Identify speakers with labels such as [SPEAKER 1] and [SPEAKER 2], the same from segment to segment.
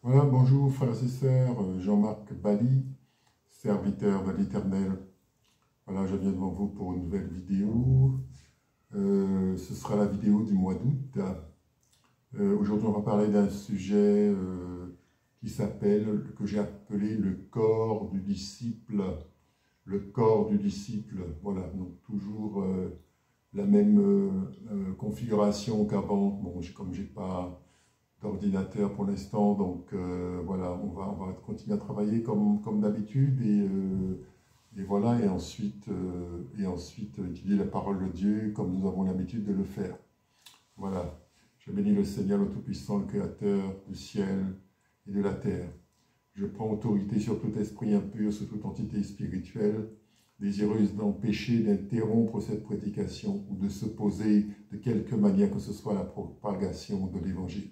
[SPEAKER 1] Voilà, bonjour frères et sœurs, Jean-Marc Bali, serviteur de l'Éternel. Voilà, je viens devant vous pour une nouvelle vidéo. Ce sera la vidéo du mois d'août. Aujourd'hui, on va parler d'un sujet que j'ai appelé le corps du disciple. Le corps du disciple, voilà, donc toujours la même configuration qu'avant. Bon, comme j'ai pas d'ordinateur pour l'instant, donc voilà, on va continuer à travailler comme d'habitude et voilà, et ensuite étudier la parole de Dieu comme nous avons l'habitude de le faire. Voilà, je bénis le Seigneur le Tout-Puissant, le Créateur du ciel et de la terre. Je prends autorité sur tout esprit impur, sur toute entité spirituelle, désireuse d'empêcher, d'interrompre cette prédication ou de s'opposer de quelque manière que ce soit à la propagation de l'Évangile.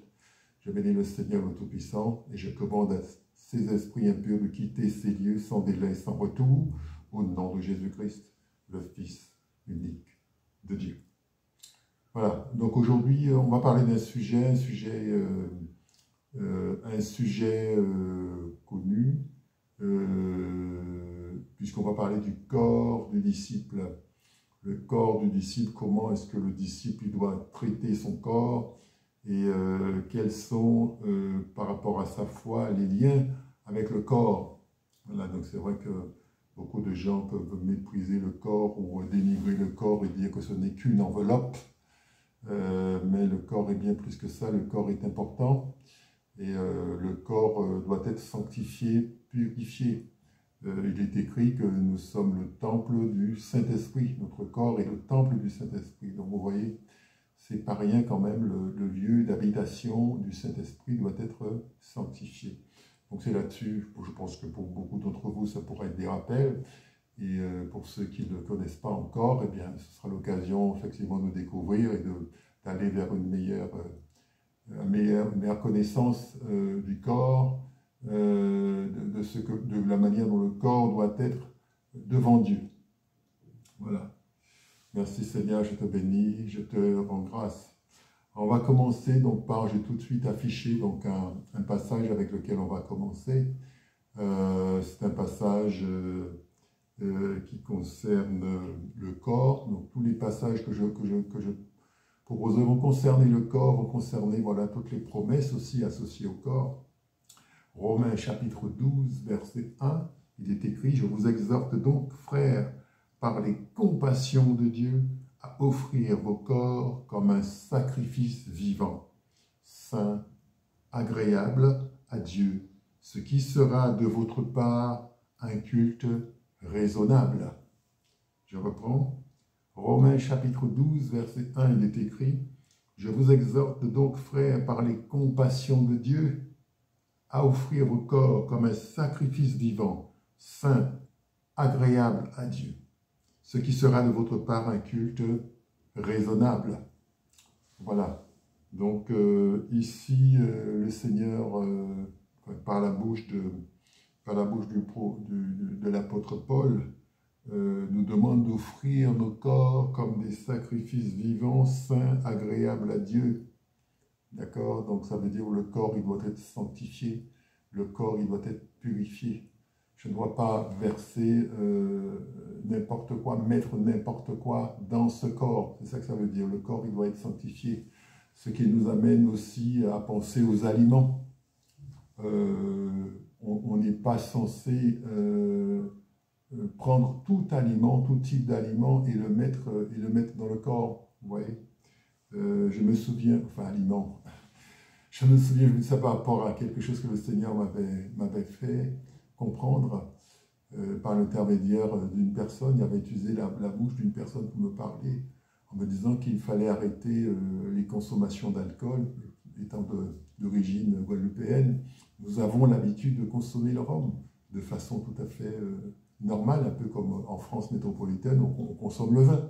[SPEAKER 1] Je bénis le Seigneur le Tout-Puissant et je commande à ces esprits impurs de quitter ces lieux sans délai, sans retour, au nom de Jésus-Christ, le Fils unique de Dieu. Voilà, donc aujourd'hui, on va parler d'un sujet, un sujet connu, puisqu'on va parler du corps du disciple. Le corps du disciple, comment est-ce que le disciple doit traiter son corps et quels sont, par rapport à sa foi, les liens avec le corps. Voilà, donc c'est vrai que beaucoup de gens peuvent mépriser le corps ou dénigrer le corps et dire que ce n'est qu'une enveloppe, mais le corps est bien plus que ça, le corps est important et le corps doit être sanctifié, purifié. Il est écrit que nous sommes le temple du Saint-Esprit, notre corps est le temple du Saint-Esprit. Donc vous voyez, c'est pas rien quand même, le lieu d'habitation du Saint-Esprit doit être sanctifié. Donc c'est là-dessus, je pense que pour beaucoup d'entre vous, ça pourrait être des rappels. Et pour ceux qui ne le connaissent pas encore, eh bien, ce sera l'occasion effectivement de découvrir et d'aller vers une meilleure connaissance du corps, de la manière dont le corps doit être devant Dieu. Voilà. Merci Seigneur, je te bénis, je te rends grâce. On va commencer donc par, j'ai tout de suite affiché donc un passage avec lequel on va commencer. C'est un passage qui concerne le corps. Donc tous les passages que je proposerai vont concerner le corps, vont concerner voilà, toutes les promesses aussi associées au corps. Romains chapitre 12, verset 1, il est écrit « Je vous exhorte donc, frères, par les compassions de Dieu, à offrir vos corps comme un sacrifice vivant, saint, agréable à Dieu, ce qui sera de votre part un culte raisonnable. » Je reprends. Romains chapitre 12, verset 1, il est écrit « Je vous exhorte donc, frères, par les compassions de Dieu, à offrir vos corps comme un sacrifice vivant, saint, agréable à Dieu, ce qui sera de votre part un culte raisonnable. » Voilà. Donc ici, le Seigneur, par la bouche de l'apôtre Paul, nous demande d'offrir nos corps comme des sacrifices vivants, saints, agréables à Dieu. D'accord? Donc ça veut dire que le corps, il doit être sanctifié, le corps, il doit être purifié. Je ne dois pas verser n'importe quoi, mettre n'importe quoi dans ce corps. C'est ça que ça veut dire. Le corps, il doit être sanctifié. Ce qui nous amène aussi à penser aux aliments. On n'est pas censé prendre tout aliment, tout type d'aliment et le mettre dans le corps. Vous voyez, je me souviens, enfin aliment, je me souviens, ça par rapport à quelque chose que le Seigneur m'avait fait comprendre par l'intermédiaire d'une personne. Il avait utilisé la bouche d'une personne pour me parler en me disant qu'il fallait arrêter les consommations d'alcool. Étant d'origine guadeloupéenne, nous avons l'habitude de consommer le rhum de façon tout à fait normale, un peu comme en France métropolitaine, on consomme le vin.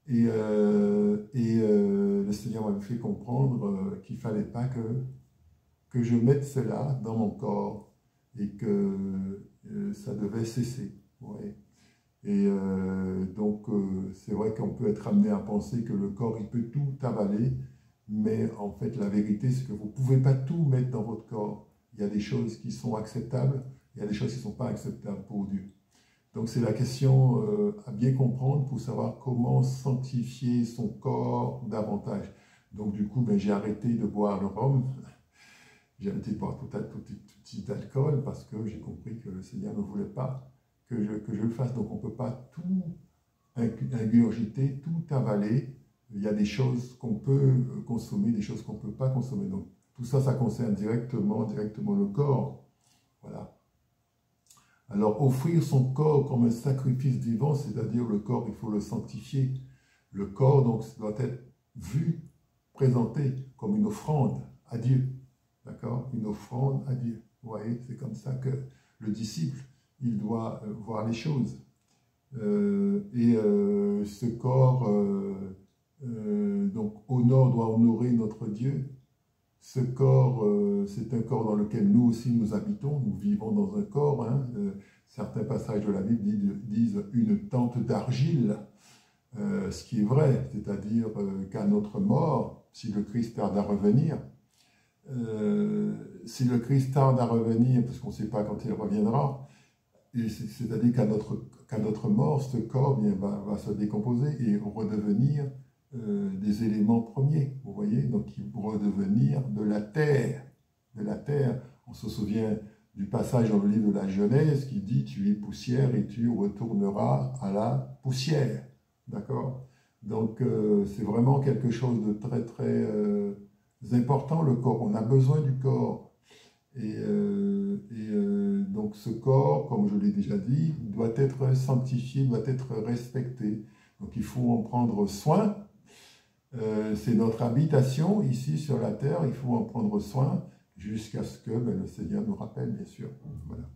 [SPEAKER 1] Et le Seigneur m'avait fait comprendre qu'il ne fallait pas que je mette cela dans mon corps et que ça devait cesser. Ouais. Et donc, c'est vrai qu'on peut être amené à penser que le corps, il peut tout avaler, mais en fait, la vérité, c'est que vous ne pouvez pas tout mettre dans votre corps. Il y a des choses qui sont acceptables, il y a des choses qui ne sont pas acceptables pour Dieu. Donc c'est la question à bien comprendre pour savoir comment sanctifier son corps davantage. Donc du coup, ben, j'ai arrêté de boire le rhum, j'ai arrêté de boire tout type d'alcool parce que j'ai compris que le Seigneur ne voulait pas que je le fasse. Donc on ne peut pas tout ingurgiter, tout avaler. Il y a des choses qu'on peut consommer, des choses qu'on ne peut pas consommer. Donc tout ça, ça concerne directement le corps. Voilà. Alors, offrir son corps comme un sacrifice vivant, c'est-à-dire le corps, il faut le sanctifier. Le corps, donc, doit être vu, présenté comme une offrande à Dieu. D'accord? Une offrande à Dieu. Vous voyez, c'est comme ça que le disciple, il doit voir les choses. Ce corps, donc, doit honorer notre Dieu. Ce corps, c'est un corps dans lequel nous aussi nous habitons, nous vivons dans un corps. Hein. Certains passages de la Bible disent une tente d'argile, ce qui est vrai, c'est-à-dire qu'à notre mort, si le Christ tarde à revenir, parce qu'on ne sait pas quand il reviendra, c'est-à-dire qu'à notre mort, ce corps va se décomposer et redevenir des éléments premiers, vous voyez, donc ils pourront devenir de la terre. On se souvient du passage dans le livre de la Genèse qui dit « Tu es poussière et tu retourneras à la poussière ». D'accord? Donc c'est vraiment quelque chose de très très important, le corps. On a besoin du corps. Donc ce corps, comme je l'ai déjà dit, doit être sanctifié, doit être respecté. Donc il faut en prendre soin. C'est notre habitation ici sur la terre, il faut en prendre soin jusqu'à ce que le Seigneur nous rappelle, bien sûr. Voilà.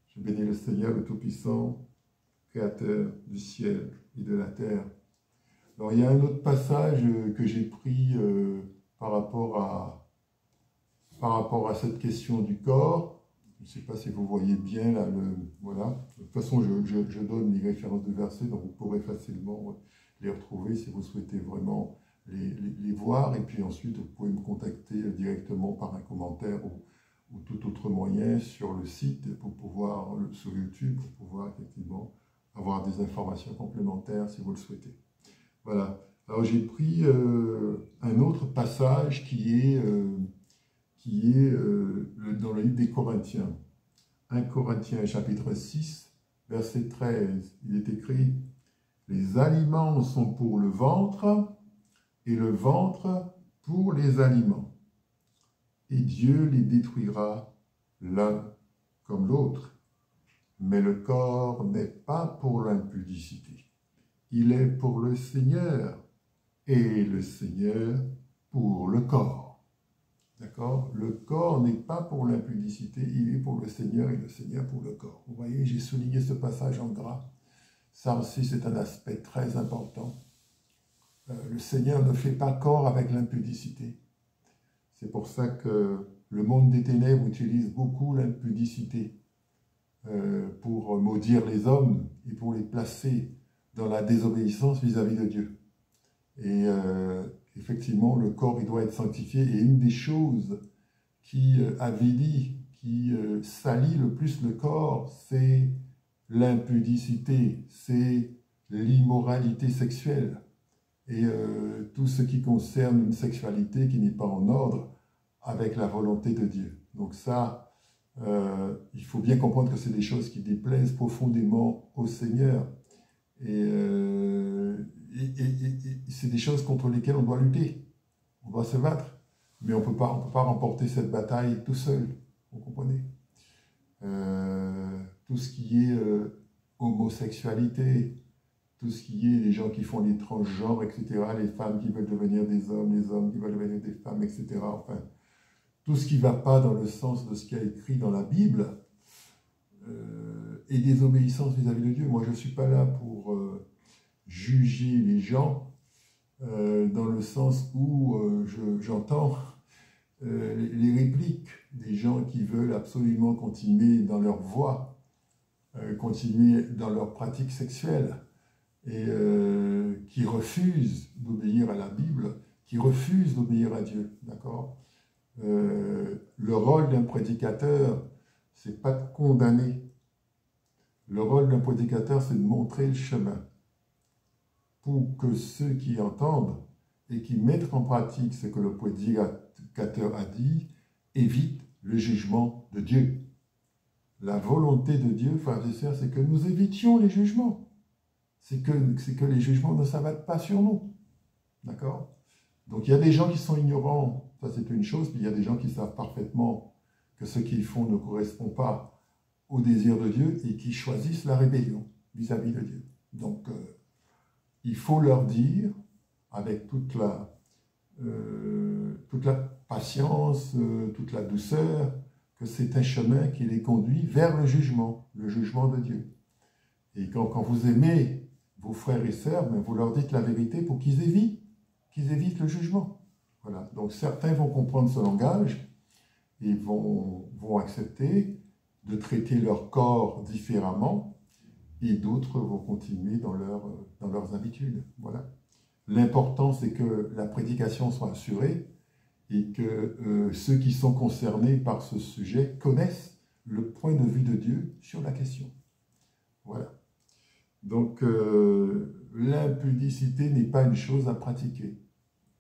[SPEAKER 1] Je bénis le Seigneur, le Tout-Puissant, Créateur du ciel et de la terre. Alors il y a un autre passage que j'ai pris par rapport à cette question du corps. Je ne sais pas si vous voyez bien là, voilà. De toute façon, je donne les références de versets, donc vous pourrez facilement les retrouver si vous souhaitez vraiment les voir. Et puis ensuite, vous pouvez me contacter directement par un commentaire ou tout autre moyen sur le site sur YouTube pour pouvoir effectivement avoir des informations complémentaires si vous le souhaitez. Voilà. Alors j'ai pris un autre passage qui est dans le livre des Corinthiens. 1 Corinthiens chapitre 6, verset 13. Il est écrit « Les aliments sont pour le ventre et le ventre pour les aliments. Et Dieu les détruira l'un comme l'autre. Mais le corps n'est pas pour l'impudicité. Il est pour le Seigneur et le Seigneur pour le corps. » D'accord? Le corps n'est pas pour l'impudicité, il est pour le Seigneur et le Seigneur pour le corps. Vous voyez, j'ai souligné ce passage en gras. Ça aussi, c'est un aspect très important. Le Seigneur ne fait pas corps avec l'impudicité. C'est pour ça que le monde des ténèbres utilise beaucoup l'impudicité pour maudire les hommes et pour les placer dans la désobéissance vis-à-vis de Dieu. Et effectivement, le corps, il doit être sanctifié. Et une des choses qui avilit, qui salit le plus le corps, c'est l'impudicité, c'est l'immoralité sexuelle. Et tout ce qui concerne une sexualité qui n'est pas en ordre avec la volonté de Dieu. Donc ça, il faut bien comprendre que c'est des choses qui déplaisent profondément au Seigneur. Et c'est des choses contre lesquelles on doit lutter. On doit se battre. Mais on ne peut pas remporter cette bataille tout seul. Vous comprenez? Tout ce qui est homosexualité, tout ce qui est les gens qui font les transgenres, etc., les femmes qui veulent devenir des hommes, les hommes qui veulent devenir des femmes, etc. Enfin, tout ce qui ne va pas dans le sens de ce qui est écrit dans la Bible, et désobéissance vis-à-vis de Dieu. Moi, je ne suis pas là pour juger les gens, dans le sens où j'entends les répliques des gens qui veulent absolument continuer dans leur voie, continuer dans leur pratique sexuelle, et qui refusent d'obéir à la Bible, qui refusent d'obéir à Dieu, d'accord? le rôle d'un prédicateur, c'est pas de condamner. Le rôle d'un prédicateur, c'est de montrer le chemin pour que ceux qui entendent et qui mettent en pratique ce que le prédicateur a dit évitent le jugement de Dieu. La volonté de Dieu, frères et sœurs, c'est que nous évitions les jugements. C'est que les jugements ne s'abattent pas sur nous. D'accord? Donc il y a des gens qui sont ignorants, ça c'est une chose, puis il y a des gens qui savent parfaitement que ce qu'ils font ne correspond pas au désir de Dieu et qui choisissent la rébellion vis-à-vis de Dieu. Donc il faut leur dire, avec toute la patience, toute la douceur, que c'est un chemin qui les conduit vers le jugement de Dieu. Et quand vous aimez vos frères et sœurs, vous leur dites la vérité pour qu'ils évitent le jugement. Voilà. Donc certains vont comprendre ce langage et vont accepter de traiter leur corps différemment, et d'autres vont continuer dans leurs habitudes. Voilà. L'important, c'est que la prédication soit assurée et que ceux qui sont concernés par ce sujet connaissent le point de vue de Dieu sur la question. Voilà. Donc, l'impudicité n'est pas une chose à pratiquer.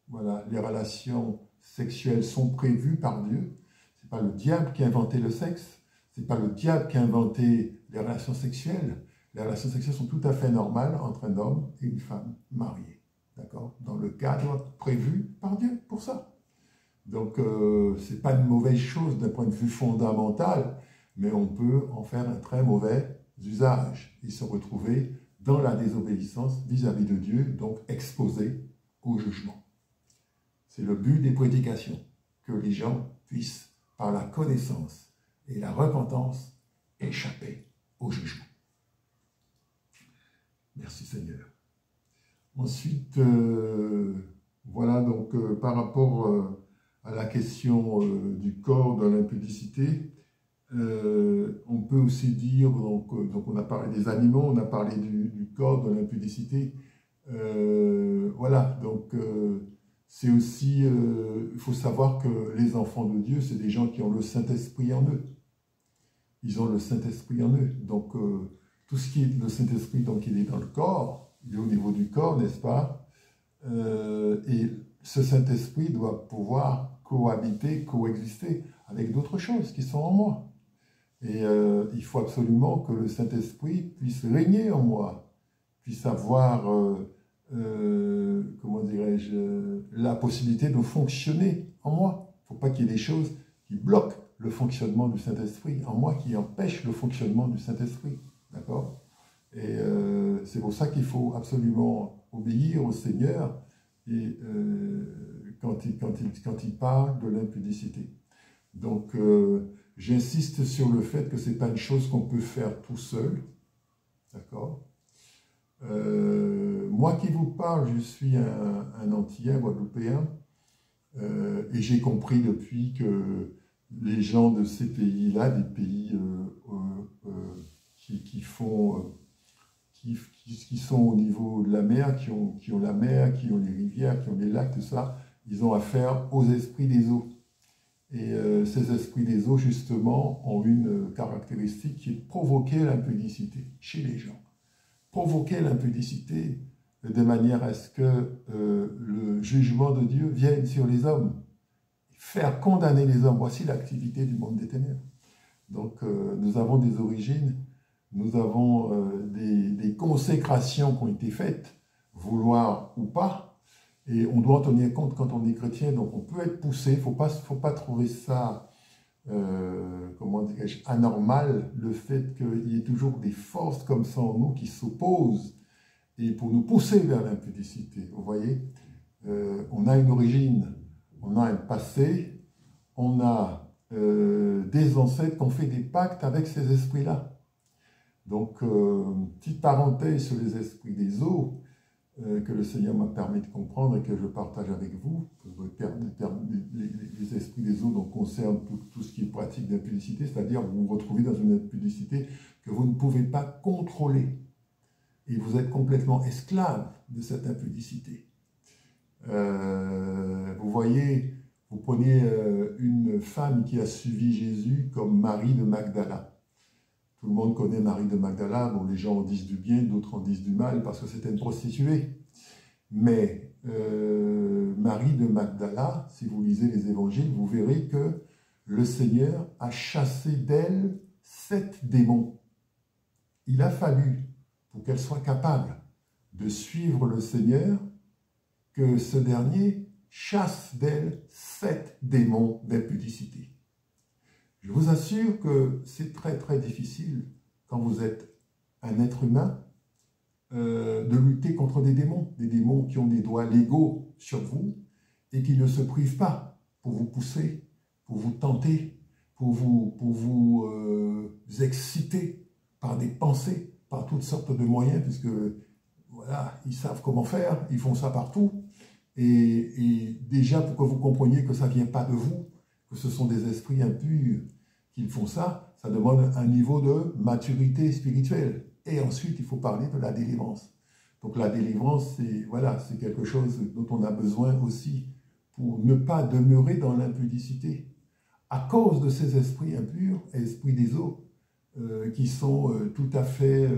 [SPEAKER 1] Voilà. Les relations sexuelles sont prévues par Dieu. Ce n'est pas le diable qui a inventé le sexe. Ce n'est pas le diable qui a inventé les relations sexuelles. Les relations sexuelles sont tout à fait normales entre un homme et une femme mariée. D'accord? Dans le cadre prévu par Dieu pour ça. Donc, ce n'est pas une mauvaise chose d'un point de vue fondamental, mais on peut en faire un très mauvais usage et se retrouver dans la désobéissance vis-à-vis de Dieu, donc exposé au jugement. C'est le but des prédications, que les gens puissent, par la connaissance et la repentance, échapper au jugement. Merci Seigneur. Ensuite, voilà donc par rapport à la question du corps, de l'impudicité, on peut aussi dire, donc on a parlé des animaux, on a parlé du corps, de l'impudicité. Voilà, donc c'est aussi, il faut savoir que les enfants de Dieu, c'est des gens qui ont le Saint-Esprit en eux. Ils ont le Saint-Esprit en eux. Donc tout ce qui est le Saint-Esprit, donc il est dans le corps, il est au niveau du corps, n'est-ce pas? Et ce Saint-Esprit doit pouvoir cohabiter, coexister avec d'autres choses qui sont en moi. Et il faut absolument que le Saint-Esprit puisse régner en moi, puisse avoir, comment dirais-je, la possibilité de fonctionner en moi. Il ne faut pas qu'il y ait des choses qui bloquent le fonctionnement du Saint-Esprit en moi, qui empêchent le fonctionnement du Saint-Esprit. D'accord? Et c'est pour ça qu'il faut absolument obéir au Seigneur et, quand il parle de l'impudicité. Donc, j'insiste sur le fait que ce n'est pas une chose qu'on peut faire tout seul. D'accord? Moi qui vous parle, je suis un Antillais, Guadeloupéen, et j'ai compris depuis que les gens de ces pays-là, des pays qui sont au niveau de la mer, qui ont la mer, qui ont les rivières, qui ont les lacs, tout ça, ils ont affaire aux esprits des eaux. Et ces esprits des eaux, justement, ont une caractéristique qui est de provoquer l'impudicité chez les gens. Provoquer l'impudicité de manière à ce que le jugement de Dieu vienne sur les hommes. Faire condamner les hommes, voici l'activité du monde des ténèbres. Donc nous avons des origines, nous avons des consécrations qui ont été faites, vouloir ou pas, et on doit en tenir compte quand on est chrétien, donc on peut être poussé, il ne faut pas trouver ça, comment dirais-je, anormal, le fait qu'il y ait toujours des forces comme ça en nous qui s'opposent, et pour nous pousser vers l'impudicité, vous voyez, on a une origine, on a un passé, on a des ancêtres qui ont fait des pactes avec ces esprits-là. Donc, petite parenthèse sur les esprits des eaux, que le Seigneur m'a permis de comprendre et que je partage avec vous. Les esprits des eaux donc, concernent tout ce qui est pratique d'impudicité, c'est-à-dire vous vous retrouvez dans une impudicité que vous ne pouvez pas contrôler. Et vous êtes complètement esclave de cette impudicité. Vous voyez, Vous prenez une femme qui a suivi Jésus comme Marie de Magdala. Tout le monde connaît Marie de Magdala. Bon, les gens en disent du bien, d'autres en disent du mal parce que c'était une prostituée. Mais Marie de Magdala, si vous lisez les évangiles, vous verrez que le Seigneur a chassé d'elle 7 démons. Il a fallu, pour qu'elle soit capable de suivre le Seigneur, que ce dernier chasse d'elle 7 démons d'impudicité. Je vous assure que c'est très très difficile, quand vous êtes un être humain, de lutter contre des démons qui ont des doigts légaux sur vous et qui ne se privent pas pour vous pousser, pour vous tenter, pour vous exciter par des pensées, par toutes sortes de moyens, puisque voilà, ils savent comment faire, ils font ça partout. Et déjà, pour que vous compreniez que ça ne vient pas de vous, que ce sont des esprits impurs qui font ça, ça demande un niveau de maturité spirituelle. Et ensuite, il faut parler de la délivrance. Donc la délivrance, c'est voilà, c'est quelque chose dont on a besoin aussi pour ne pas demeurer dans l'impudicité. À cause de ces esprits impurs, esprits des eaux, qui sont tout à fait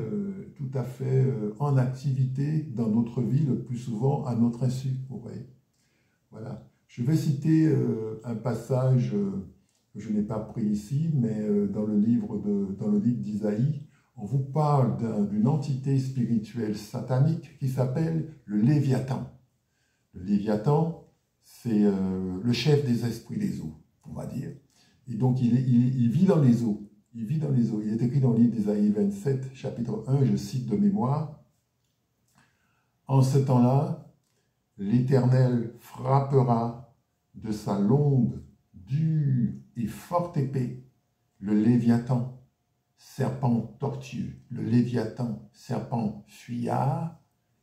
[SPEAKER 1] en activité dans notre vie, le plus souvent à notre insu. Vous voyez. Voilà. Je vais citer un passage que je n'ai pas pris ici, mais dans le livre d'Isaïe, on vous parle d'une entité spirituelle satanique qui s'appelle le Léviathan. Le Léviathan, c'est le chef des esprits des eaux, on va dire. Et donc, il vit dans les eaux. Il vit dans les eaux. Il est écrit dans le livre d'Isaïe 27, chapitre 1, je cite de mémoire. « En ce temps-là, l'Éternel frappera de sa longue, dure et forte épée le Léviathan, serpent tortueux, le Léviathan, serpent fuyard,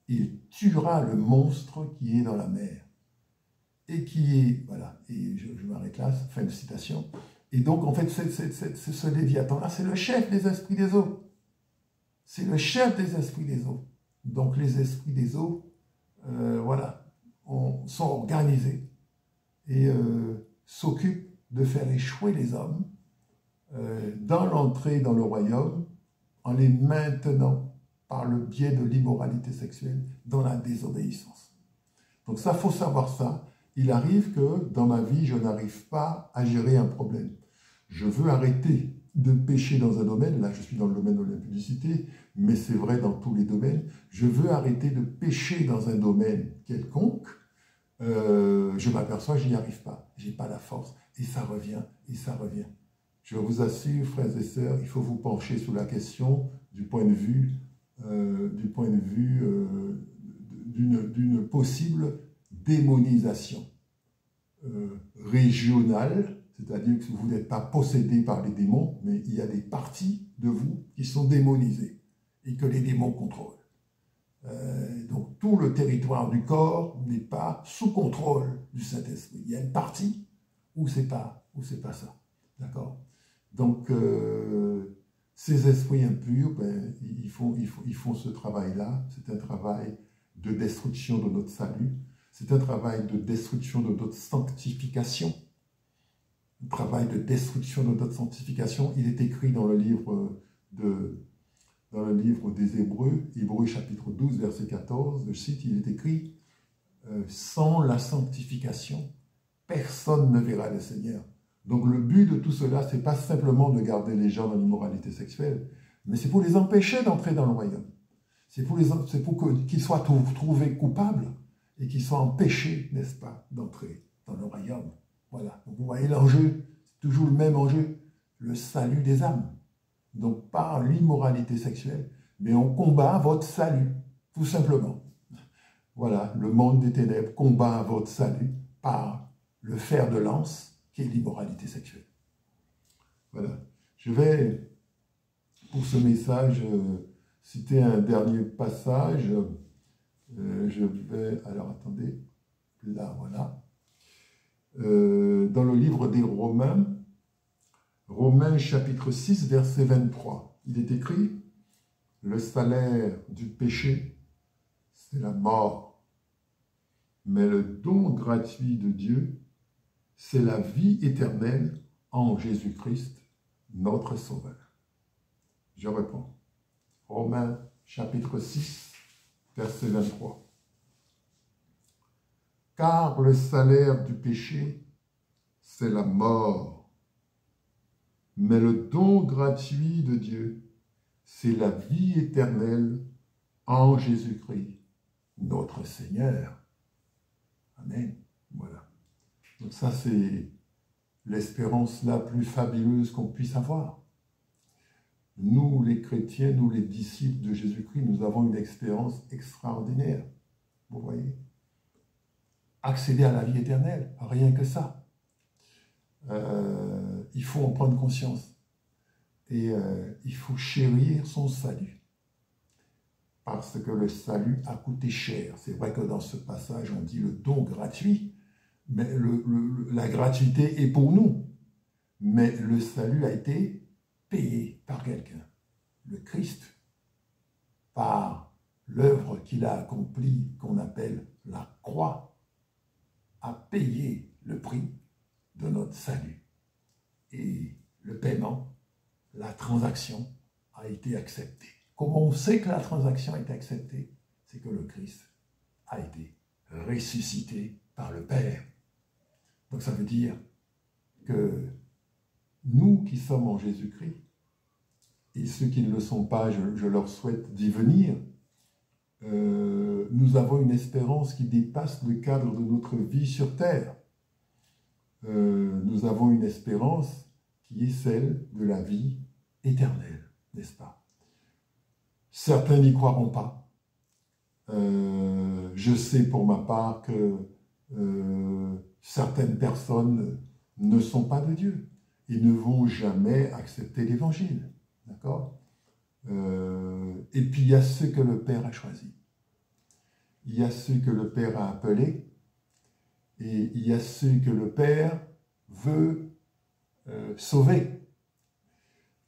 [SPEAKER 1] il tuera le monstre qui est dans la mer. » Et qui est, voilà, et je m'arrête là, fin de citation. Et donc, en fait, ce Léviathan-là, c'est le chef des esprits des eaux. C'est le chef des esprits des eaux. Donc, les esprits des eaux, voilà, sont organisés et s'occupent de faire échouer les hommes dans l'entrée dans le royaume en les maintenant par le biais de l'immoralité sexuelle dans la désobéissance. Donc ça, il faut savoir ça. Il arrive que dans ma vie, je n'arrive pas à gérer un problème. Je veux arrêter de pécher dans un domaine, là je suis dans le domaine de l'impudicité, mais c'est vrai dans tous les domaines. Je veux arrêter de pécher dans un domaine quelconque, je m'aperçois que je n'y arrive pas. Je n'ai pas la force, et ça revient, et ça revient. Je vous assure, frères et sœurs, il faut vous pencher sur la question du point de vue d'une possible démonisation régionale, c'est-à-dire que vous n'êtes pas possédé par les démons, mais il y a des parties de vous qui sont démonisées et que les démons contrôlent. Donc tout le territoire du corps n'est pas sous contrôle du Saint-Esprit. Il y a une partie où c'est pas ça. D'accord? Donc ces esprits impurs, ben, ils font ce travail-là. C'est un travail de destruction de notre salut. C'est un travail de destruction de notre sanctification. Un travail de destruction de notre sanctification. Il est écrit dans le livre des Hébreux, Hébreux chapitre 12, verset 14, je cite, il est écrit « Sans la sanctification, personne ne verra le Seigneur ». Donc le but de tout cela, ce n'est pas simplement de garder les gens dans l'immoralité sexuelle, mais c'est pour les empêcher d'entrer dans le royaume. C'est pour qu'ils soient trouvés coupables et qu'ils soient empêchés, n'est-ce pas, d'entrer dans le royaume. Voilà. Donc vous voyez l'enjeu, c'est toujours le même enjeu, le salut des âmes. Donc par l'immoralité sexuelle, mais on combat votre salut, tout simplement. Voilà, le monde des ténèbres combat votre salut par le fer de lance qui est l'immoralité sexuelle. Voilà. Je vais, pour ce message, citer un dernier passage. Je vais, alors attendez, là, voilà. Dans le livre des Romains, Romains chapitre 6, verset 23, il est écrit « Le salaire du péché, c'est la mort, mais le don gratuit de Dieu, c'est la vie éternelle en Jésus-Christ, notre Sauveur. Je reprends. Romains chapitre 6, verset 23. Car le salaire du péché, c'est la mort. Mais le don gratuit de Dieu, c'est la vie éternelle en Jésus-Christ, notre Seigneur. Amen. Voilà. Donc ça, c'est l'espérance la plus fabuleuse qu'on puisse avoir. Nous, les chrétiens, nous, les disciples de Jésus-Christ, nous avons une expérience extraordinaire. Vous voyez? Accéder à la vie éternelle, rien que ça. Il faut en prendre conscience. Et il faut chérir son salut. Parce que le salut a coûté cher. C'est vrai que dans ce passage, on dit le don gratuit, mais la gratuité est pour nous. Mais le salut a été payé par quelqu'un. Le Christ, par l'œuvre qu'il a accomplie, qu'on appelle la croix, a payé le prix de notre salut. Et le paiement, la transaction a été acceptée. Comment on sait que la transaction a été acceptée? C'est que le Christ a été ressuscité par le Père. Donc ça veut dire que nous qui sommes en Jésus-Christ, et ceux qui ne le sont pas, je leur souhaite d'y venir, nous avons une espérance qui dépasse le cadre de notre vie sur terre. Nous avons une espérance qui est celle de la vie éternelle, n'est-ce pas? Certains n'y croiront pas. Je sais pour ma part que certaines personnes ne sont pas de Dieu et ne vont jamais accepter l'Évangile. D'accord? Et puis il y a ceux que le Père a choisis. Il y a ceux que le Père a appelés et il y a ceux que le Père veut sauver.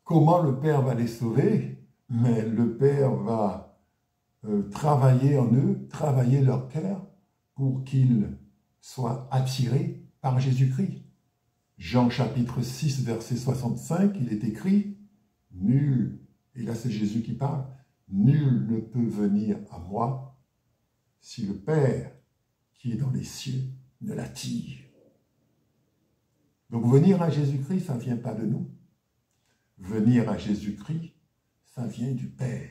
[SPEAKER 1] Comment le Père va les sauver? Mais le Père va travailler en eux, travailler leur cœur pour qu'ils soient attirés par Jésus-Christ. Jean chapitre 6, verset 65, il est écrit, nul, et là c'est Jésus qui parle, nul ne peut venir à moi si le Père qui est dans les cieux ne l'attire. Donc venir à Jésus-Christ, ça ne vient pas de nous. Venir à Jésus-Christ, ça vient du Père.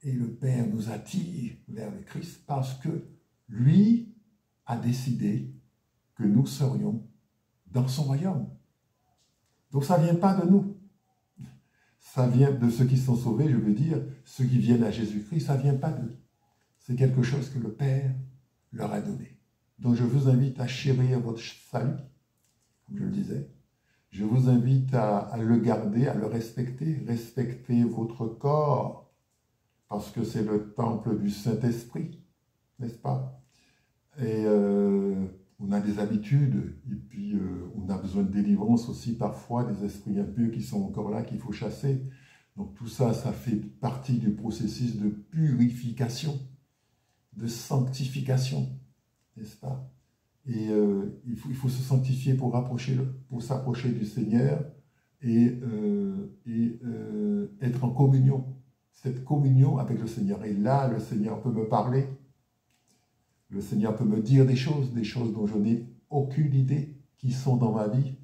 [SPEAKER 1] Et le Père nous attire vers le Christ parce que lui a décidé que nous serions dans son royaume. Donc ça ne vient pas de nous. Ça vient de ceux qui sont sauvés, je veux dire, ceux qui viennent à Jésus-Christ, ça ne vient pas d'eux. C'est quelque chose que le Père leur a donné. Donc je vous invite à chérir votre salut, comme je le disais. Je vous invite à le garder, à le respecter. Respectez votre corps, parce que c'est le temple du Saint-Esprit, n'est-ce pas? Et on a des habitudes, et puis on a besoin de délivrance aussi parfois, des esprits impurs qui sont encore là, qu'il faut chasser. Donc tout ça, ça fait partie du processus de purification, de sanctification, n'est-ce pas? Et il faut se sanctifier pour s'approcher du Seigneur et être en communion. Cette communion avec le Seigneur. Et là, le Seigneur peut me parler. Le Seigneur peut me dire des choses dont je n'ai aucune idée, qui sont dans ma vie,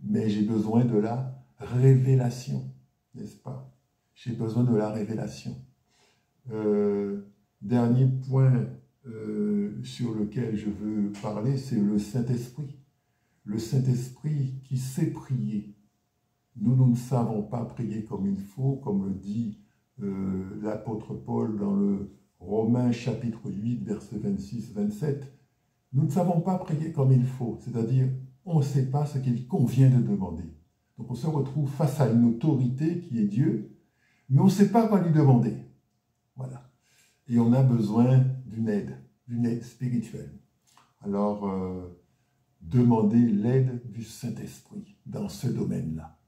[SPEAKER 1] mais j'ai besoin de la révélation, n'est-ce pas? J'ai besoin de la révélation. Dernier point sur lequel je veux parler, c'est le Saint-Esprit. Le Saint-Esprit qui sait prier. Nous ne savons pas prier comme il faut, comme le dit l'apôtre Paul dans le Romains chapitre 8, versets 26-27. Nous ne savons pas prier comme il faut, c'est-à-dire on ne sait pas ce qu'il convient de demander. Donc on se retrouve face à une autorité qui est Dieu, mais on ne sait pas quoi lui demander. Voilà. Et on a besoin d'une aide spirituelle. Alors, demandez l'aide du Saint-Esprit dans ce domaine-là.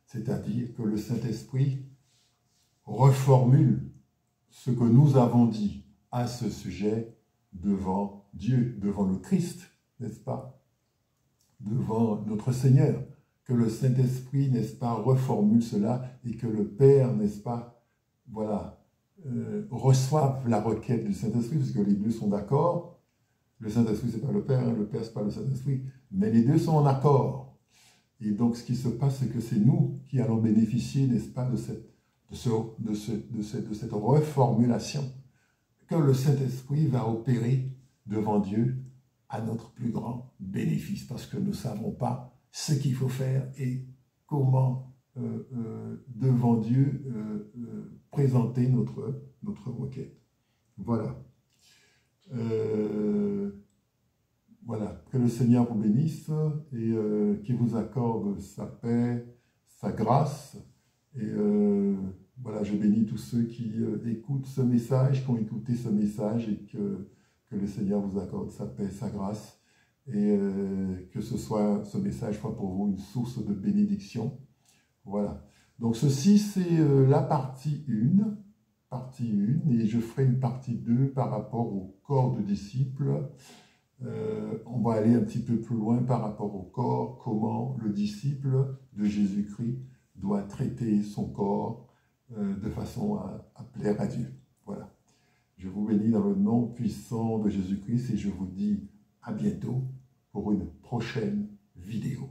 [SPEAKER 1] C'est-à-dire que le Saint-Esprit reformule ce que nous avons dit à ce sujet devant Dieu, devant le Christ, n'est-ce pas? devant notre Seigneur, que le Saint-Esprit, n'est-ce pas, reformule cela et que le Père, n'est-ce pas, voilà, reçoive la requête du Saint-Esprit, puisque les deux sont d'accord. Le Saint-Esprit, ce n'est pas le Père, hein, le Père, ce n'est pas le Saint-Esprit, mais les deux sont en accord. Et donc, ce qui se passe, c'est que c'est nous qui allons bénéficier, n'est-ce pas, de cette reformulation que le Saint-Esprit va opérer devant Dieu à notre plus grand bénéfice, parce que nous ne savons pas ce qu'il faut faire et comment devant Dieu présenter notre requête. Voilà. Voilà. Que le Seigneur vous bénisse et qu'il vous accorde sa paix, sa grâce. Et voilà, je bénis tous ceux qui écoutent ce message, qui ont écouté ce message et que le Seigneur vous accorde sa paix, sa grâce et que ce message soit pour vous une source de bénédiction. Voilà. Donc ceci, c'est la partie 1, et je ferai une partie 2 par rapport au corps de disciples. On va aller un petit peu plus loin par rapport au corps, comment le disciple de Jésus-Christ doit traiter son corps de façon à plaire à Dieu. Voilà. Je vous bénis dans le nom puissant de Jésus-Christ et je vous dis à bientôt pour une prochaine vidéo.